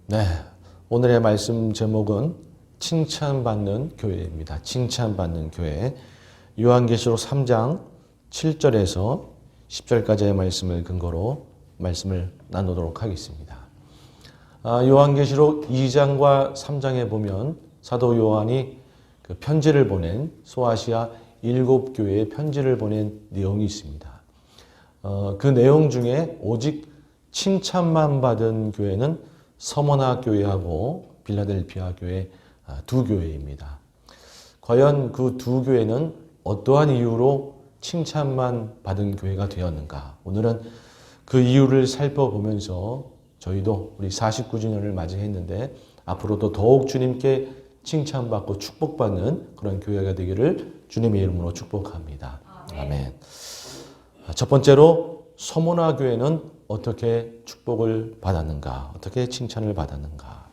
네, 오늘의 말씀 제목은 칭찬받는 교회입니다. 칭찬받는 교회. 요한계시록 3장 7절에서 10절까지의 말씀을 근거로 말씀을 나누도록 하겠습니다. 요한계시록 2장과 3장에 보면 사도 요한이 그 편지를 보낸 소아시아 7교회에 편지를 보낸 내용이 있습니다. 그 내용 중에 오직 칭찬만 받은 교회는 서머나 교회하고 빌라델피아 교회 두 교회입니다. 과연 그 두 교회는 어떠한 이유로 칭찬만 받은 교회가 되었는가? 오늘은 그 이유를 살펴보면서 저희도 우리 49주년을 맞이했는데 앞으로도 더욱 주님께 칭찬받고 축복받는 그런 교회가 되기를 주님의 이름으로 축복합니다. 아멘. 첫 번째로 서머나 교회는 어떻게 축복을 받았는가? 어떻게 칭찬을 받았는가?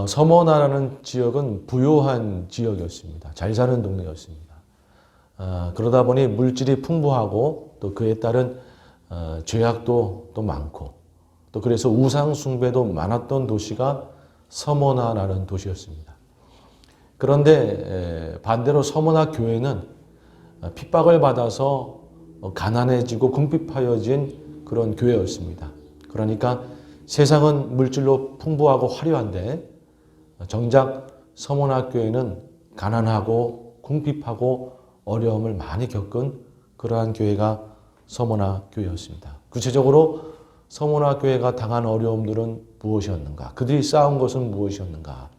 서머나라는 지역은 부유한 지역이었습니다. 잘 사는 동네였습니다. 그러다 보니 물질이 풍부하고 또 그에 따른 죄악도 또 많고 또 그래서 우상 숭배도 많았던 도시가 서머나라는 도시였습니다. 그런데 반대로 서머나 교회는 핍박을 받아서 가난해지고 궁핍하여진 그런 교회였습니다. 그러니까 세상은 물질로 풍부하고 화려한데 정작 서머나 교회는 가난하고 궁핍하고 어려움을 많이 겪은 그러한 교회가 서머나 교회였습니다. 구체적으로 서머나 교회가 당한 어려움들은 무엇이었는가? 그들이 쌓은 것은 무엇이었는가?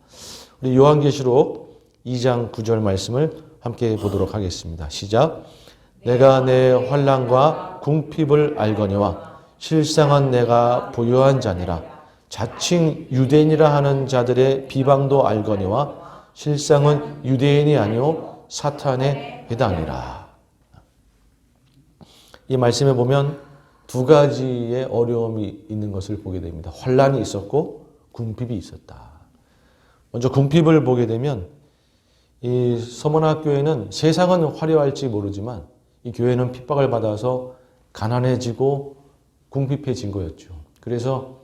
우리 요한계시록 2장 9절 말씀을 함께 보도록 하겠습니다. 시작. 내가 내 환난과 궁핍을 알거니와 실상은 내가 부유한 자니라. 자칭 유대인이라 하는 자들의 비방도 알거니와 실상은 유대인이 아니오 사탄의 회당이라. 이 말씀에 보면 두 가지의 어려움이 있는 것을 보게 됩니다. 환난이 있었고 궁핍이 있었다. 먼저 궁핍을 보게 되면 이 서머나 교회는 세상은 화려할지 모르지만 이 교회는 핍박을 받아서 가난해지고 궁핍해진 거였죠. 그래서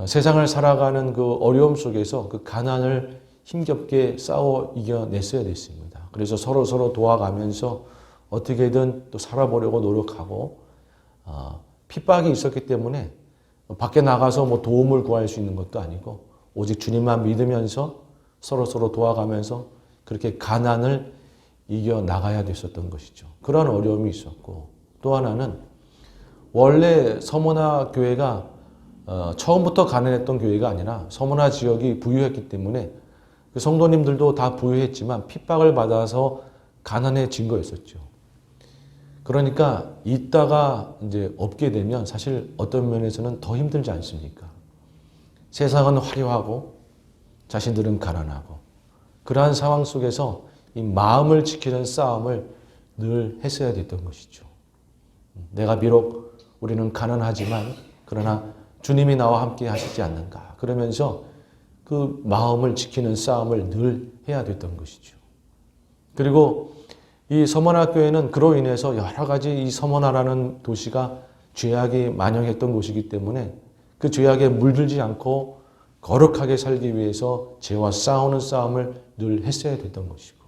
세상을 살아가는 그 어려움 속에서 그 가난을 힘겹게 싸워 이겨냈어야 됐습니다. 그래서 서로 도와가면서 어떻게든 또 살아보려고 노력하고 핍박이 있었기 때문에 밖에 나가서 뭐 도움을 구할 수 있는 것도 아니고 오직 주님만 믿으면서 서로 도와가면서 그렇게 가난을 이겨나가야 됐었던 것이죠. 그런 어려움이 있었고 또 하나는 원래 서머나 교회가 처음부터 가난했던 교회가 아니라 서머나 지역이 부유했기 때문에 그 성도님들도 다 부유했지만 핍박을 받아서 가난해진 거였었죠. 그러니까 있다가 이제 없게 되면 사실 어떤 면에서는 더 힘들지 않습니까? 세상은 화려하고 자신들은 가난하고 그러한 상황 속에서 이 마음을 지키는 싸움을 늘 했어야 됐던 것이죠. 내가 비록 우리는 가난하지만 그러나 주님이 나와 함께 하시지 않는가. 그러면서 그 마음을 지키는 싸움을 늘 해야 됐던 것이죠. 그리고 이 서머나 교회는 그로 인해서 여러 가지 이 서머나라는 도시가 죄악이 만영했던 곳이기 때문에 그 죄악에 물들지 않고 거룩하게 살기 위해서 죄와 싸우는 싸움을 늘 했어야 됐던 것이고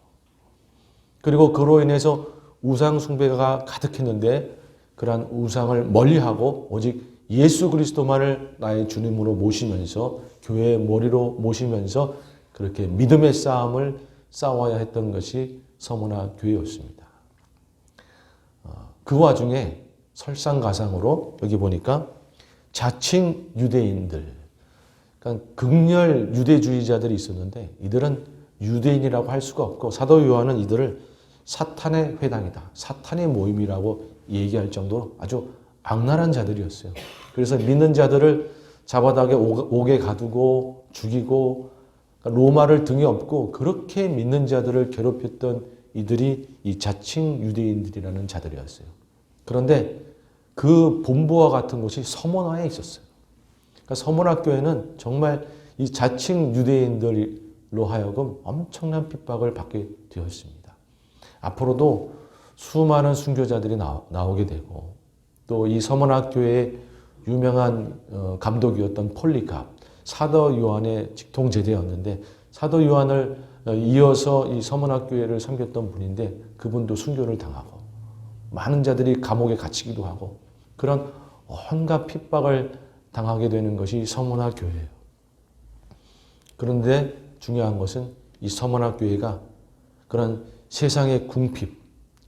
그리고 그로 인해서 우상 숭배가 가득했는데 그러한 우상을 멀리하고 오직 예수 그리스도만을 나의 주님으로 모시면서 교회의 머리로 모시면서 그렇게 믿음의 싸움을 싸워야 했던 것이 서머나 교회였습니다. 그 와중에 설상가상으로 여기 보니까 자칭 유대인들, 그러니까 극렬 유대주의자들이 있었는데 이들은 유대인이라고 할 수가 없고 사도 요한은 이들을 사탄의 회당이다. 사탄의 모임이라고 얘기할 정도로 아주 악랄한 자들이었어요. 그래서 믿는 자들을 잡아다가 옥에 가두고 죽이고 로마를 등에 업고 그렇게 믿는 자들을 괴롭혔던 이들이 이 자칭 유대인들이라는 자들이었어요. 그런데 그 본부와 같은 곳이 서머나에 있었어요. 그러니까 서머나 교회는 정말 이 자칭 유대인들로 하여금 엄청난 핍박을 받게 되었습니다. 앞으로도 수많은 순교자들이 나오게 되고 또 이 서머나 교회의 유명한 감독이었던 폴리갑, 사도 요한의 직통 제자였는데 사도 요한을 이어서 이 서문학교회를 섬겼던 분인데 그분도 순교를 당하고 많은 자들이 감옥에 갇히기도 하고 그런 온갖 핍박을 당하게 되는 것이 서문학교회예요. 그런데 중요한 것은 이 서문학교회가 그런 세상의 궁핍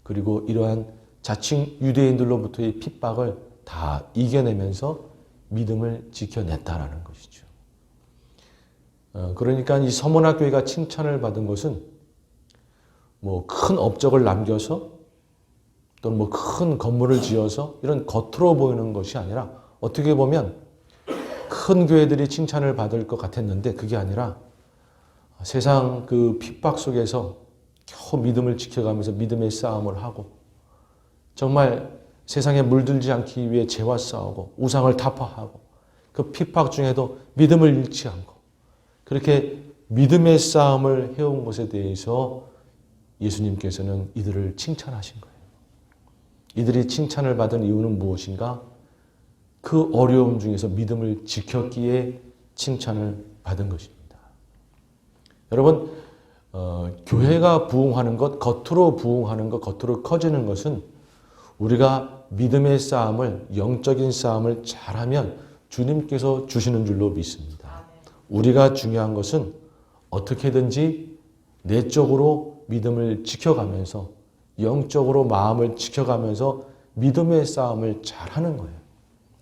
그리고 이러한 자칭 유대인들로부터의 핍박을 다 이겨내면서 믿음을 지켜냈다라는 것이죠. 그러니까 이 서문학교회가 칭찬을 받은 것은 뭐 큰 업적을 남겨서 또는 뭐 큰 건물을 지어서 이런 겉으로 보이는 것이 아니라 어떻게 보면 큰 교회들이 칭찬을 받을 것 같았는데 그게 아니라 세상 그 핍박 속에서 겨우 믿음을 지켜가면서 믿음의 싸움을 하고 정말 세상에 물들지 않기 위해 죄와 싸우고 우상을 타파하고 그 핍박 중에도 믿음을 잃지 않고 그렇게 믿음의 싸움을 해온 것에 대해서 예수님께서는 이들을 칭찬하신 거예요. 이들이 칭찬을 받은 이유는 무엇인가? 그 어려움 중에서 믿음을 지켰기에 칭찬을 받은 것입니다. 여러분, 교회가 부흥하는 것, 겉으로 부흥하는 것, 겉으로 커지는 것은 우리가 믿음의 싸움을, 영적인 싸움을 잘하면 주님께서 주시는 줄로 믿습니다. 우리가 중요한 것은 어떻게든지 내적으로 믿음을 지켜가면서 영적으로 마음을 지켜가면서 믿음의 싸움을 잘하는 거예요.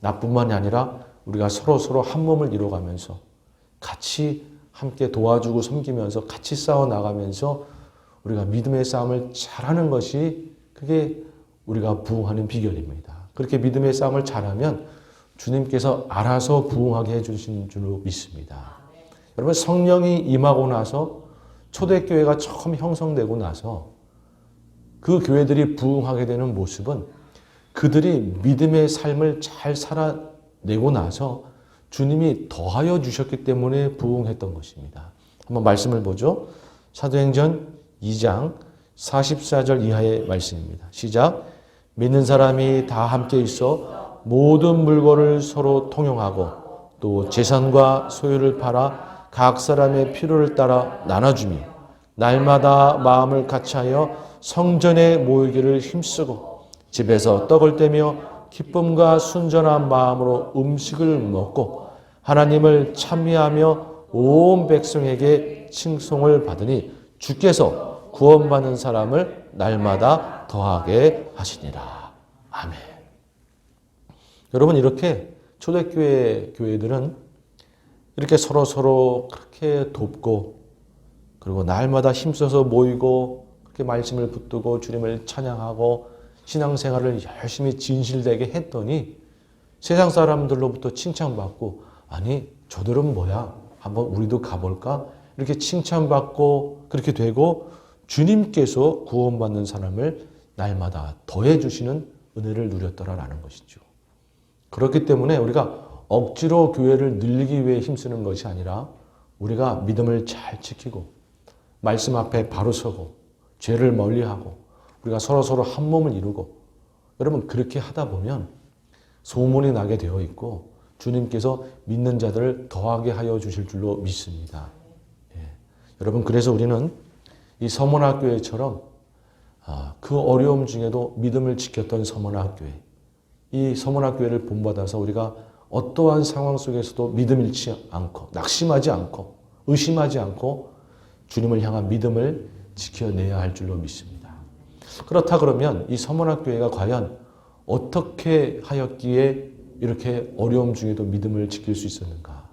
나뿐만이 아니라 우리가 서로 한 몸을 이루어가면서 같이 함께 도와주고 섬기면서 같이 싸워 나가면서 우리가 믿음의 싸움을 잘하는 것이 그게 우리가 부흥하는 비결입니다. 그렇게 믿음의 싸움을 잘하면 주님께서 알아서 부흥하게 해주신 줄로 믿습니다. 여러분 성령이 임하고 나서 초대교회가 처음 형성되고 나서 그 교회들이 부흥하게 되는 모습은 그들이 믿음의 삶을 잘 살아내고 나서 주님이 더하여 주셨기 때문에 부흥했던 것입니다. 한번 말씀을 보죠. 사도행전 2장 44절 이하의 말씀입니다. 시작. 믿는 사람이 다 함께 있어 모든 물건을 서로 통용하고 또 재산과 소유를 팔아 각 사람의 필요를 따라 나눠주며 날마다 마음을 같이하여 성전에 모이기를 힘쓰고 집에서 떡을 떼며 기쁨과 순전한 마음으로 음식을 먹고 하나님을 찬미하며 온 백성에게 칭송을 받으니 주께서 구원받는 사람을 날마다 더하게 하시니라. 아멘. 여러분 이렇게 초대교회 교회들은 이렇게 서로 그렇게 돕고 그리고 날마다 힘써서 모이고 그렇게 말씀을 붙들고 주님을 찬양하고 신앙생활을 열심히 진실되게 했더니 세상 사람들로부터 칭찬받고 아니 저들은 뭐야? 한번 우리도 가볼까? 이렇게 칭찬받고 그렇게 되고 주님께서 구원받는 사람을 날마다 더해주시는 은혜를 누렸더라라는 것이죠. 그렇기 때문에 우리가 억지로 교회를 늘리기 위해 힘쓰는 것이 아니라 우리가 믿음을 잘 지키고 말씀 앞에 바로 서고 죄를 멀리하고 우리가 서로 한 몸을 이루고 여러분 그렇게 하다 보면 소문이 나게 되어 있고 주님께서 믿는 자들을 더하게 하여 주실 줄로 믿습니다. 예. 여러분 그래서 우리는 이 서문학교회처럼 그 어려움 중에도 믿음을 지켰던 서문학교회 이 서문학교회를 본받아서 우리가 어떠한 상황 속에서도 믿음 잃지 않고 낙심하지 않고 의심하지 않고 주님을 향한 믿음을 지켜내야 할 줄로 믿습니다. 그렇다 그러면 이 서문학교회가 과연 어떻게 하였기에 이렇게 어려움 중에도 믿음을 지킬 수 있었는가?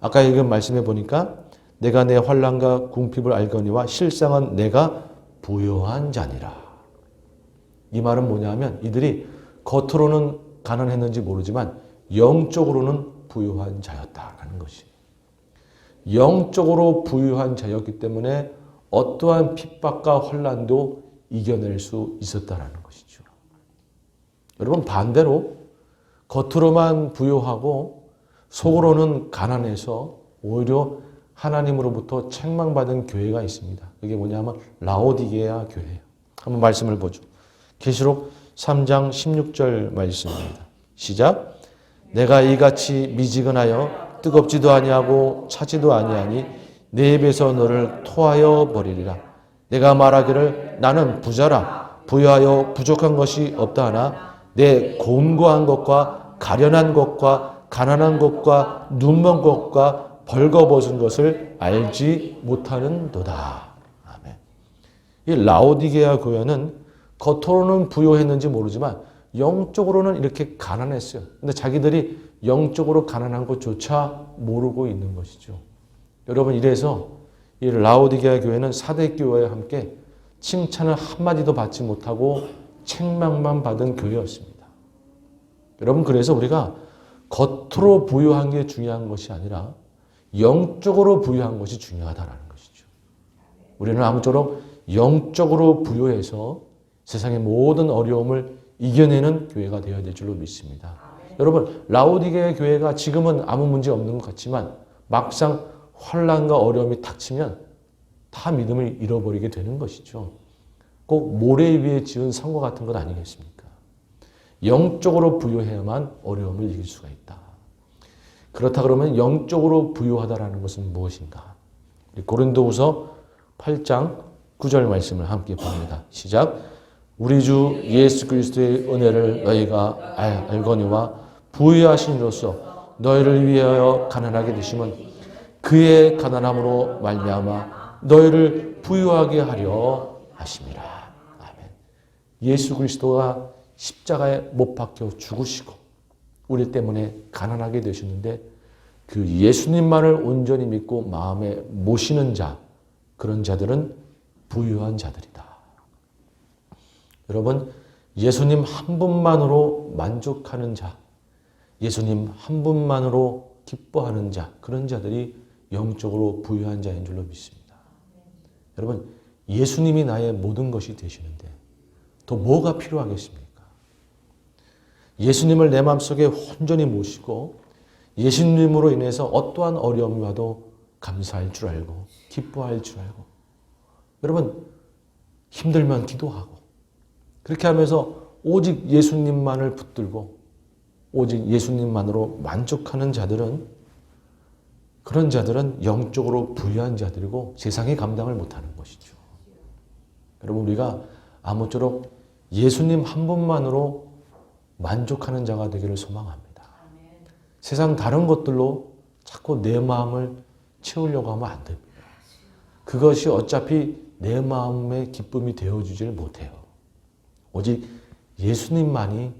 아까 읽은 말씀해 보니까 내가 내 환난과 궁핍을 알거니와 실상은 내가 부요한 자니라. 이 말은 뭐냐 하면 이들이 겉으로는 가난했는지 모르지만 영적으로는 부유한 자였다라는 것이. 영적으로 부유한 자였기 때문에 어떠한 핍박과 환난도 이겨낼 수 있었다라는 것이죠. 여러분 반대로 겉으로만 부유하고 속으로는 가난해서 오히려 하나님으로부터 책망받은 교회가 있습니다. 그게 뭐냐면 라오디게아 교회예요. 한번 말씀을 보죠. 계시록 3장 16절 말씀입니다. 시작. 내가 이같이 미지근하여 뜨겁지도 아니하고 차지도 아니하니 내 입에서 너를 토하여 버리리라. 내가 말하기를 나는 부자라 부유하여 부족한 것이 없다 하나 내 곤고한 것과 가련한 것과 가난한 것과 눈먼 것과 벌거벗은 것을 알지 못하는도다. 아멘. 이 라오디게아 교회는 겉으로는 부유했는지 모르지만 영적으로는 이렇게 가난했어요. 근데 자기들이 영적으로 가난한 것조차 모르고 있는 것이죠. 여러분, 이래서 이 라오디게아 교회는 사대 교회와 함께 칭찬을 한마디도 받지 못하고 책망만 받은 교회였습니다. 여러분, 그래서 우리가 겉으로 부유한 게 중요한 것이 아니라 영적으로 부유한 것이 중요하다는 것이죠. 우리는 아무쪼록 영적으로 부유해서 세상의 모든 어려움을 이겨내는 교회가 되어야 될 줄로 믿습니다. 여러분, 라오디게아 교회가 지금은 아무 문제 없는 것 같지만 막상 환난과 어려움이 닥치면 다 믿음을 잃어버리게 되는 것이죠. 꼭 모래 위에 지은 성과 같은 것 아니겠습니까? 영적으로 부유해야만 어려움을 이길 수가 있다. 그렇다 그러면 영적으로 부유하다라는 것은 무엇인가? 고린도후서 8장 9절 말씀을 함께 봅니다. 시작. 우리 주 예수 그리스도의 은혜를 너희가 알거니와 부유하신 이로써 너희를 위하여 가난하게 되심은 그의 가난함으로 말미암아 너희를 부유하게 하려 하심이라. 아멘. 예수 그리스도가 십자가에 못 박혀 죽으시고 우리 때문에 가난하게 되셨는데 그 예수님만을 온전히 믿고 마음에 모시는 자, 그런 자들은 부유한 자들이다. 여러분, 예수님 한 분만으로 만족하는 자, 예수님 한 분만으로 기뻐하는 자, 그런 자들이 영적으로 부유한 자인 줄로 믿습니다. 여러분, 예수님이 나의 모든 것이 되시는데 또 뭐가 필요하겠습니까? 예수님을 내 마음속에 온전히 모시고 예수님으로 인해서 어떠한 어려움이 와도 감사할 줄 알고 기뻐할 줄 알고 여러분, 힘들면 기도하고 그렇게 하면서 오직 예수님만을 붙들고 오직 예수님만으로 만족하는 자들은, 그런 자들은 영적으로 부유한 자들이고 세상이 감당을 못하는 것이죠. 여러분, 우리가 아무쪼록 예수님 한 분만으로 만족하는 자가 되기를 소망합니다. 세상 다른 것들로 자꾸 내 마음을 채우려고 하면 안 됩니다. 그것이 어차피 내 마음의 기쁨이 되어주질 못해요. 오직 예수님만이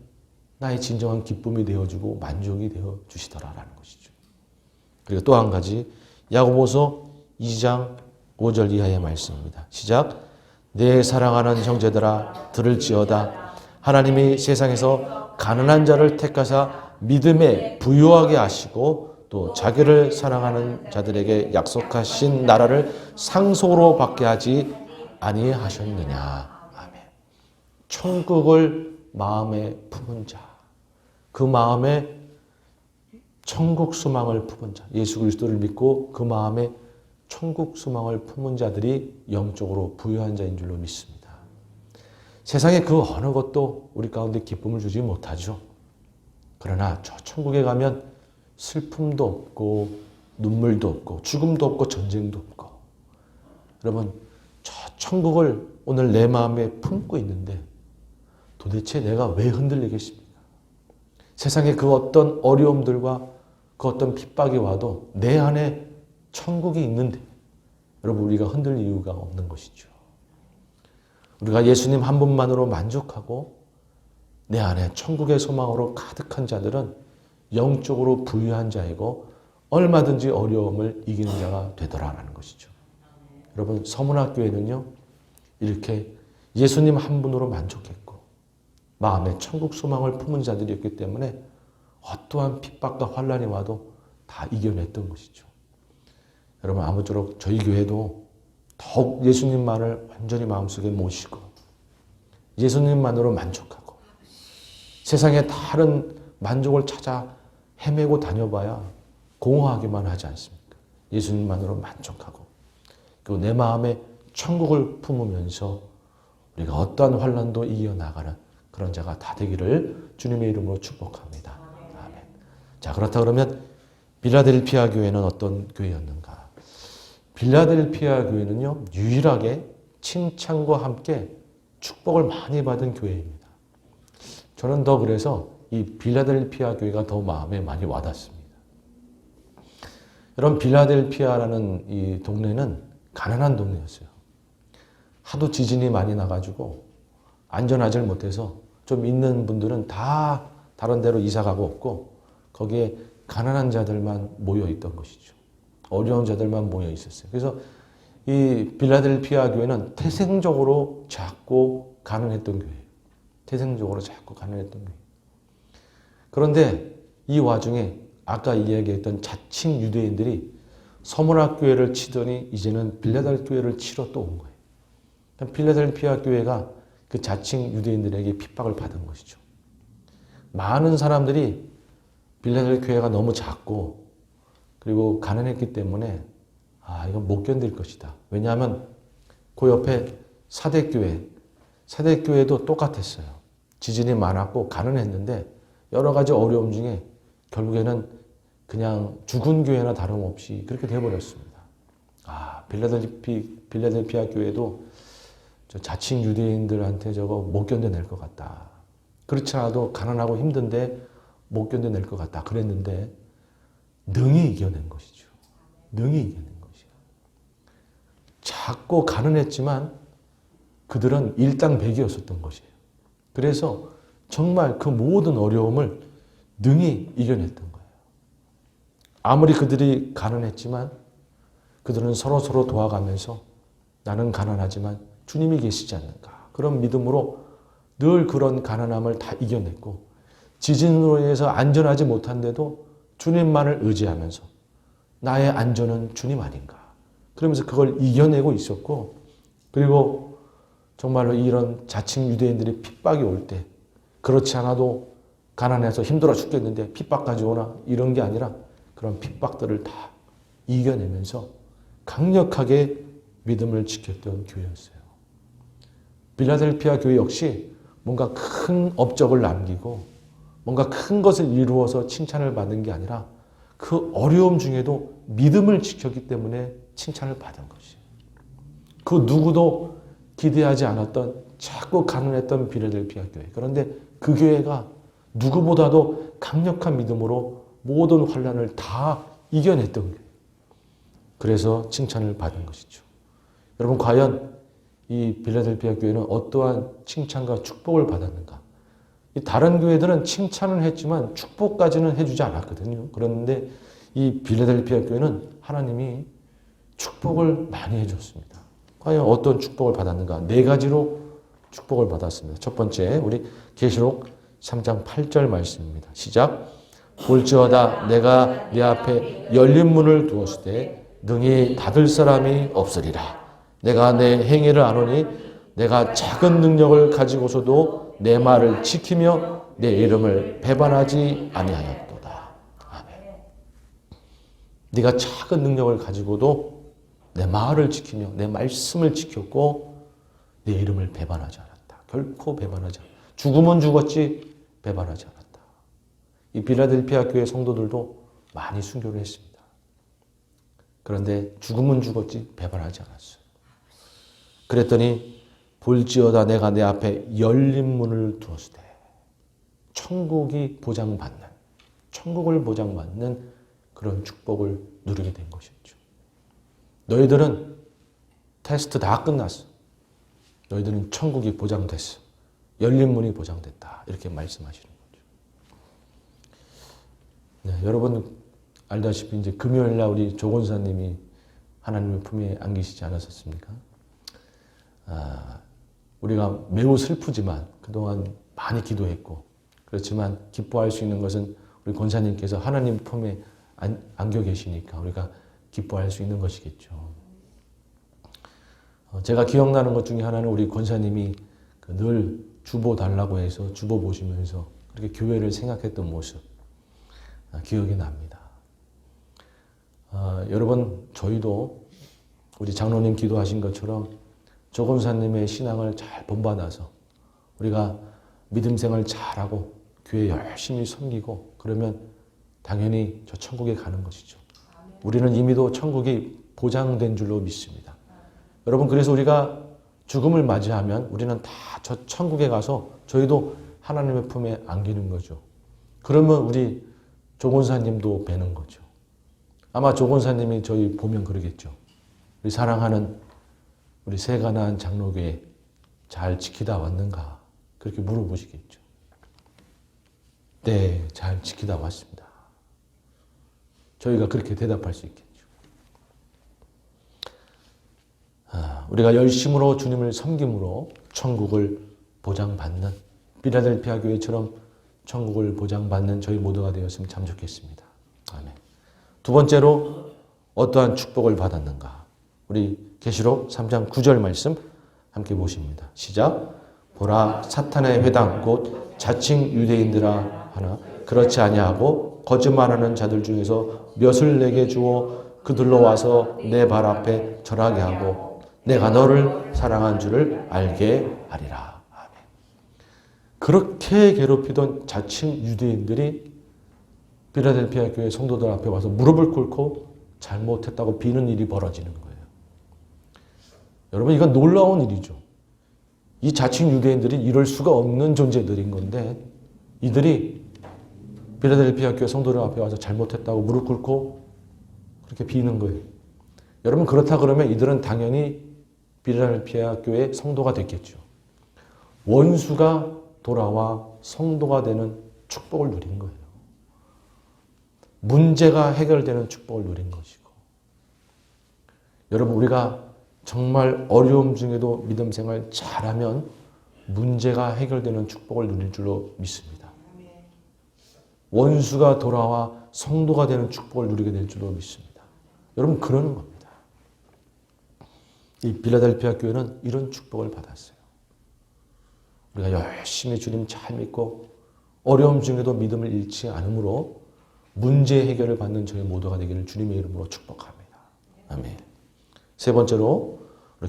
나의 진정한 기쁨이 되어주고 만족이 되어주시더라라는 것이죠. 그리고 또 한 가지, 야고보서 2장 5절 이하의 말씀입니다. 시작. 내 사랑하는 형제들아 들을지어다. 하나님이 세상에서 가난한 자를 택하사 믿음에 부유하게 하시고 또 자기를 사랑하는 자들에게 약속하신 나라를 상속으로 받게 하지 아니하셨느냐. 아멘. 천국을 마음에 품은 자, 그 마음에 천국 소망을 품은 자, 예수 그리스도를 믿고 그 마음에 천국 소망을 품은 자들이 영적으로 부유한 자인 줄로 믿습니다. 세상에 그 어느 것도 우리 가운데 기쁨을 주지 못하죠. 그러나 저 천국에 가면 슬픔도 없고 눈물도 없고 죽음도 없고 전쟁도 없고, 여러분, 저 천국을 오늘 내 마음에 품고 있는데 도대체 내가 왜 흔들리겠습니까? 세상에 그 어떤 어려움들과 그 어떤 핍박이 와도 내 안에 천국이 있는데 여러분, 우리가 흔들릴 이유가 없는 것이죠. 우리가 예수님 한 분만으로 만족하고 내 안에 천국의 소망으로 가득한 자들은 영적으로 부유한 자이고 얼마든지 어려움을 이기는 자가 되더라라는 것이죠. 여러분, 서문학교에는요 이렇게 예수님 한 분으로 만족했고 마음에 천국 소망을 품은 자들이었기 때문에 어떠한 핍박과 환난이 와도 다 이겨냈던 것이죠. 여러분, 아무쪼록 저희 교회도 더욱 예수님만을 완전히 마음속에 모시고 예수님만으로 만족하고 세상에 다른 만족을 찾아 헤매고 다녀봐야 공허하기만 하지 않습니까? 예수님만으로 만족하고 그리고 내 마음에 천국을 품으면서 우리가 어떠한 환난도 이겨나가는 그런 자가 다 되기를 주님의 이름으로 축복합니다. 아멘. 자, 그렇다 그러면 빌라델피아 교회는 어떤 교회였는가? 빌라델피아 교회는요, 유일하게 칭찬과 함께 축복을 많이 받은 교회입니다. 저는 더 그래서 이 빌라델피아 교회가 더 마음에 많이 와닿습니다. 여러분, 빌라델피아라는 이 동네는 가난한 동네였어요. 하도 지진이 많이 나가지고 안전하지 못해서 좀 있는 분들은 다 다른 데로 이사 가고 없고 거기에 가난한 자들만 모여 있던 것이죠. 어려운 자들만 모여 있었어요. 그래서 이 빌라델피아 교회는 태생적으로 작고 가난했던 교회예요. 태생적으로 작고 가난했던 교회. 그런데 이 와중에 아까 이야기했던 자칭 유대인들이 서문학 교회를 치더니 이제는 빌라델 교회를 치러 또 온 거예요. 빌라델피아 교회가 그 자칭 유대인들에게 핍박을 받은 것이죠. 많은 사람들이 빌라델 교회가 너무 작고 그리고 가난했기 때문에 이건 못 견딜 것이다. 왜냐하면 그 옆에 사대교회도 똑같았어요. 지진이 많았고 가난했는데 여러 가지 어려움 중에 결국에는 그냥 죽은 교회나 다름없이 그렇게 되어버렸습니다. 빌라델피아 교회도 저 자칭 유대인들한테 저거 못 견뎌낼 것 같다. 그렇지 않아도 가난하고 힘든데 못 견뎌낼 것 같다. 그랬는데 능히 이겨낸 것이죠. 능히 이겨낸 것이에요. 작고 가난했지만 그들은 일당백이었었던 것이에요. 그래서 정말 그 모든 어려움을 능히 이겨냈던 거예요. 아무리 그들이 가난했지만 그들은 서로 도와가면서 나는 가난하지만 주님이 계시지 않는가. 그런 믿음으로 늘 그런 가난함을 다 이겨냈고 지진으로 인해서 안전하지 못한데도 주님만을 의지하면서 나의 안전은 주님 아닌가. 그러면서 그걸 이겨내고 있었고 그리고 정말로 이런 자칭 유대인들이 핍박이 올 때 그렇지 않아도 가난해서 힘들어 죽겠는데 핍박까지 오나 이런 게 아니라 그런 핍박들을 다 이겨내면서 강력하게 믿음을 지켰던 교회였어요. 빌라델피아 교회 역시 뭔가 큰 업적을 남기고 뭔가 큰 것을 이루어서 칭찬을 받는 게 아니라 그 어려움 중에도 믿음을 지켰기 때문에 칭찬을 받은 것이에요. 그 누구도 기대하지 않았던 자꾸 가난했던 빌라델피아 교회. 그런데 그 교회가 누구보다도 강력한 믿음으로 모든 환난을 다 이겨냈던 교회. 그래서 칭찬을 받은 것이죠. 여러분 과연 이 빌라델피아 교회는 어떠한 칭찬과 축복을 받았는가? 다른 교회들은 칭찬을 했지만 축복까지는 해주지 않았거든요. 그런데 이 빌라델피아 교회는 하나님이 축복을 많이 해줬습니다. 과연 어떤 축복을 받았는가? 4가지로 축복을 받았습니다. 첫 번째, 우리 계시록 3장 8절 말씀입니다. 시작. 볼지어다 내가 네 앞에 열린 문을 두었을 때 능히 닫을 사람이 없으리라. 내가 내 행위를 아노니 내가 작은 능력을 가지고서도 내 말을 지키며 내 이름을 배반하지 아니하였도다. 아멘. 네가 작은 능력을 가지고도 내 말을 지키며 내 말씀을 지켰고 내 이름을 배반하지 않았다. 결코 배반하지 않았다. 죽으면 죽었지 배반하지 않았다. 이 빌라델피아 교회 성도들도 많이 순교를 했습니다. 그런데 죽으면 죽었지 배반하지 않았어요. 그랬더니 볼지어다 내가 내 앞에 열린 문을 두었을 때 천국을 보장받는 그런 축복을 누리게 된 것이었죠. 너희들은 테스트 다 끝났어. 너희들은 천국이 보장됐어. 열린 문이 보장됐다. 이렇게 말씀하시는 거죠. 네, 여러분 알다시피 이제 금요일 날 우리 조 권사님이 하나님의 품에 안기시지 않았었습니까? 우리가 매우 슬프지만 그동안 많이 기도했고 그렇지만 기뻐할 수 있는 것은 우리 권사님께서 하나님 품에 안겨 계시니까 우리가 기뻐할 수 있는 것이겠죠. 제가 기억나는 것 중에 하나는 우리 권사님이 늘 주보 달라고 해서 주보 보시면서 그렇게 교회를 생각했던 모습 기억이 납니다. 여러분 저희도 우리 장로님 기도하신 것처럼 조 권사님의 신앙을 잘 본받아서 우리가 믿음 생활 잘하고 교회 열심히 섬기고 그러면 당연히 저 천국에 가는 것이죠. 우리는 이미도 천국이 보장된 줄로 믿습니다. 여러분, 그래서 우리가 죽음을 맞이하면 우리는 다 저 천국에 가서 저희도 하나님의 품에 안기는 거죠. 그러면 우리 조 권사님도 뵈는 거죠. 아마 조 권사님이 저희 보면 그러겠죠. 우리 사랑하는 우리 세가나안 장로교회 잘 지키다 왔는가? 그렇게 물어보시겠죠. 네, 잘 지키다 왔습니다. 저희가 그렇게 대답할 수 있겠죠. 우리가 열심으로 주님을 섬김으로 천국을 보장받는, 필라델피아 교회처럼 천국을 보장받는 저희 모두가 되었으면 참 좋겠습니다. 아멘. 두 번째로 어떠한 축복을 받았는가? 우리 계시록 3장 9절 말씀 함께 보십니다. 시작. 보라, 사탄의 회당 곧 자칭 유대인들아 하나 그렇지 아니하고 거짓말하는 자들 중에서 몇을 내게 주어 그들로 와서 내 발 앞에 절하게 하고 내가 너를 사랑한 줄을 알게 하리라. 아멘. 그렇게 괴롭히던 자칭 유대인들이 필라델피아 교회 성도들 앞에 와서 무릎을 꿇고 잘못했다고 비는 일이 벌어지는 거예요. 여러분, 이건 놀라운 일이죠. 이 자칭 유대인들이 이럴 수가 없는 존재들인 건데 이들이 필라델피아 교회 성도들 앞에 와서 잘못했다고 무릎 꿇고 그렇게 비는 거예요. 여러분, 그렇다 그러면 이들은 당연히 필라델피아 교회 성도가 됐겠죠. 원수가 돌아와 성도가 되는 축복을 누린 거예요. 문제가 해결되는 축복을 누린 것이고. 여러분, 우리가 정말 어려움 중에도 믿음 생활 잘하면 문제가 해결되는 축복을 누릴 줄로 믿습니다. 원수가 돌아와 성도가 되는 축복을 누리게 될 줄로 믿습니다. 여러분, 그러는 겁니다. 이 필라델피아 교회는 이런 축복을 받았어요. 우리가 열심히 주님 잘 믿고 어려움 중에도 믿음을 잃지 않으므로 문제 해결을 받는 저희 모두가 되기를 주님의 이름으로 축복합니다. 아멘. 세 번째로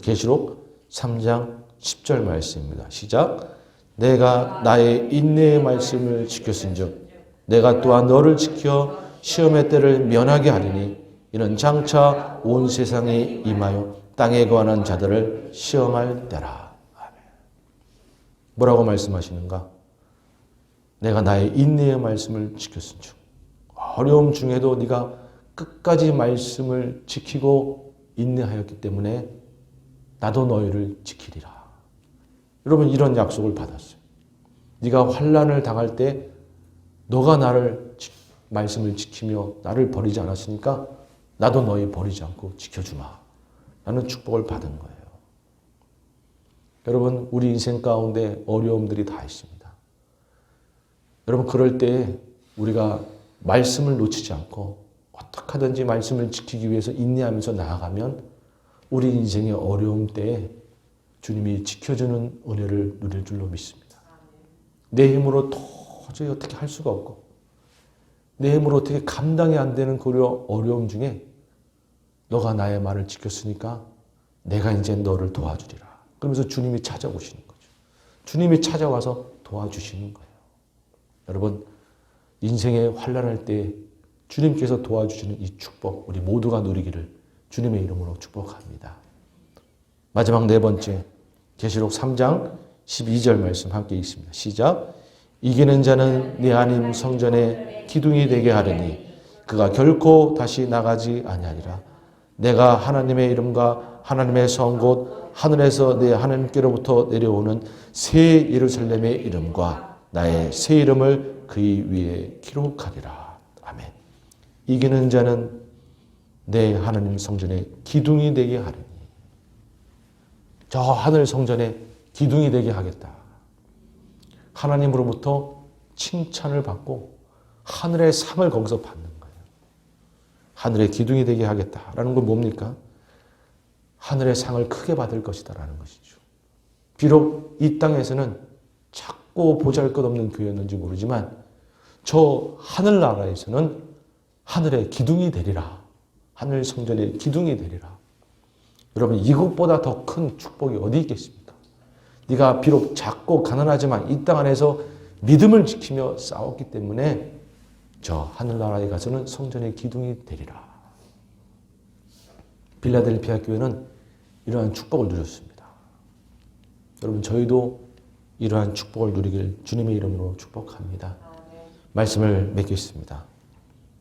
계시록 3장 10절 말씀입니다. 시작. 내가 나의 인내의 말씀을 지켰은즉 내가 또한 너를 지켜 시험의 때를 면하게 하리니 이는 장차 온 세상에 임하여 땅에 거하는 자들을 시험할 때라. 아멘. 뭐라고 말씀하시는가? 내가 나의 인내의 말씀을 지켰은즉 어려움 중에도 네가 끝까지 말씀을 지키고 인내하였기 때문에 나도 너희를 지키리라. 여러분, 이런 약속을 받았어요. 네가 환난을 당할 때 너가 나를 말씀을 지키며 나를 버리지 않았으니까 나도 너희 버리지 않고 지켜주마. 라는 축복을 받은 거예요. 여러분, 우리 인생 가운데 어려움들이 다 있습니다. 여러분, 그럴 때 우리가 말씀을 놓치지 않고 어떻게 하든지 말씀을 지키기 위해서 인내하면서 나아가면 우리 인생의 어려움 때에 주님이 지켜주는 은혜를 누릴 줄로 믿습니다. 내 힘으로 도저히 어떻게 할 수가 없고 내 힘으로 어떻게 감당이 안 되는 그 어려움 중에 너가 나의 말을 지켰으니까 내가 이제 너를 도와주리라. 그러면서 주님이 찾아오시는 거죠. 주님이 찾아와서 도와주시는 거예요. 여러분, 인생에 환난할 때 주님께서 도와주시는 이 축복 우리 모두가 누리기를 주님의 이름으로 축복합니다. 마지막 네 번째 계시록 3장 12절 말씀 함께 읽습니다. 시작. 이기는 자는 내 하나님 성전에 기둥이 되게 하리니 그가 결코 다시 나가지 아니하리라. 내가 하나님의 이름과 하나님의 성 곧 하늘에서 내 하나님께로부터 내려오는 새 예루살렘의 이름과 나의 새 이름을 그의 위에 기록하리라. 아멘. 이기는 자는 내 하나님 성전에 기둥이 되게 하리니 저 하늘 성전에 기둥이 되게 하겠다. 하나님으로부터 칭찬을 받고 하늘의 상을 거기서 받는 거예요. 하늘의 기둥이 되게 하겠다라는 건 뭡니까? 하늘의 상을 크게 받을 것이다라는 것이죠. 비록 이 땅에서는 작고 보잘것없는 교회였는지 모르지만 저 하늘나라에서는 하늘의 기둥이 되리라. 하늘 성전의 기둥이 되리라. 여러분, 이것보다 더 큰 축복이 어디 있겠습니까? 네가 비록 작고 가난하지만 이 땅 안에서 믿음을 지키며 싸웠기 때문에 저 하늘나라에 가서는 성전의 기둥이 되리라. 빌라델피아 교회는 이러한 축복을 누렸습니다. 여러분 저희도 이러한 축복을 누리길 주님의 이름으로 축복합니다. 말씀을 맺겠습니다.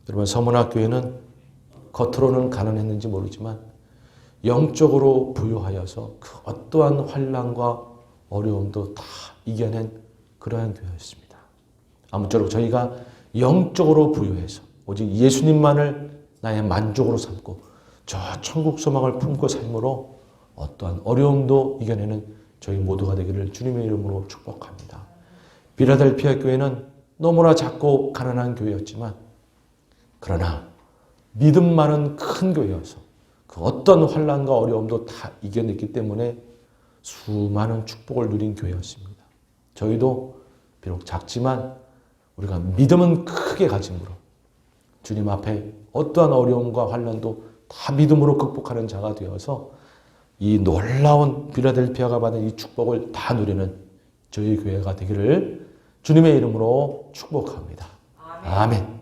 여러분 서문학교회는 겉으로는 가난했는지 모르지만 영적으로 부유하여서 그 어떠한 환난과 어려움도 다 이겨낸 그러한 교회였습니다. 아무쪼록 저희가 영적으로 부유해서 오직 예수님만을 나의 만족으로 삼고 저 천국 소망을 품고 삶으로 어떠한 어려움도 이겨내는 저희 모두가 되기를 주님의 이름으로 축복합니다. 빌라델피아 교회는 너무나 작고 가난한 교회였지만 그러나 믿음 많은 큰 교회여서 그 어떤 환난과 어려움도 다 이겨냈기 때문에 수많은 축복을 누린 교회였습니다. 저희도 비록 작지만 우리가 믿음은 크게 가짐으로 주님 앞에 어떠한 어려움과 환난도 다 믿음으로 극복하는 자가 되어서 이 놀라운 빌라델피아가 받은 이 축복을 다 누리는 저희 교회가 되기를 주님의 이름으로 축복합니다. 아멘.